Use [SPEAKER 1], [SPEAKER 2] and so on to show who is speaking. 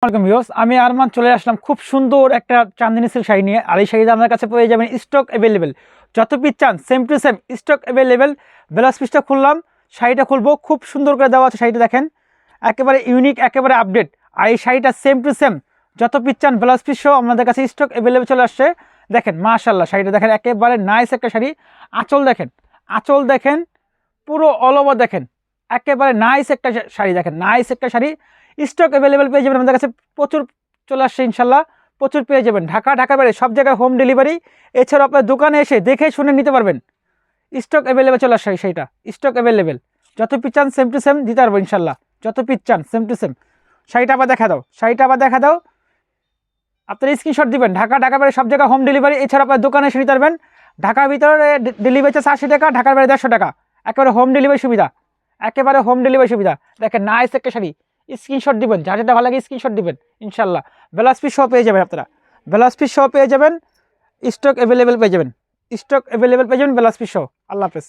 [SPEAKER 1] আসসালামু আলাইকুম ভিউয়ার্স, আমি আরমান চলে আসলাম খুব সুন্দর একটা চাঁদনি সিল্ক শাড়ি নিয়ে। আর এই শাড়িটা আমার কাছে পেয়ে যাবেন স্টক অ্যাভেলেবেল, যত পিস চান same to same stock available. Blouse পিসটা খুললাম, শাড়িটা খুলবো, খুব সুন্দর করে দেওয়া আছে শাড়িটা, দেখেন একেবারে ইউনিক, একেবারে আপডেট। আর এই শাড়িটা সেম টু সেম যত পিস চান ব্লাউজ পিস সহ আমাদের কাছে স্টক অ্যাভেলেবেল চলে আসছে। দেখেন মাশাআল্লাহ, শাড়িটা দেখেন একেবারে নাইস একটা শাড়ি। আঁচল দেখেন, আঁচল দেখেন, পুরো অল ওভার দেখেন, একেবারে নাইস একটা শাড়ি। দেখেন নাইস একটা শাড়ি, স্টক অ্যাভেলেবেল পেয়ে যাবেন আমাদের কাছে, প্রচুর চলে আসছে ইনশাল্লাহ, প্রচুর পেয়ে যাবেন। ঢাকার বাইরে সব জায়গায় হোম ডেলিভারি, এছাড়াও আপনার দোকানে এসে দেখে শুনে নিতে পারবেন। স্টক অ্যাভেলেবেল চলে আসছে সেইটা, স্টক অ্যাভেলেবেল, যত পিস চান সেম টু সেম দিতে পারবো ইনশাল্লাহ, যত পিস চান সেম টু সেম। শাড়িটা আবার দেখা দাও, শাড়িটা আবার দেখা দাও, আপনার স্ক্রিনশট দিবেন। ঢাকার বাইরে সব জায়গায় হোম ডেলিভারি, এছাড়া আপনার দোকানে এসে নিতে পারবেন। ঢাকার ভিতরে ডেলিভারি চার্জ 80 টাকা, ঢাকার বাইরে 150 টাকা, একেবারে হোম ডেলিভারি সুবিধা, একেবারে হোম ডেলিভারি সুবিধা। দেখেন নাইস একটা শাড়ি, স্ক্রিনশট দিবেন, যার যেটা ভালো লাগে স্ক্রিনশট দিবেন ইনশাল্লাহ। ব্লাউজ পিস সহ পেয়ে যাবেন আপনারা, ব্লাউজ পিস সহ পেয়ে যাবেন, স্টক অ্যাভেলেবেল পেয়ে যাবেন, স্টক অ্যাভেলেবেল পেয়ে যাবেন ব্লাউজ পিস সহ। আল্লাহ হাফেজ।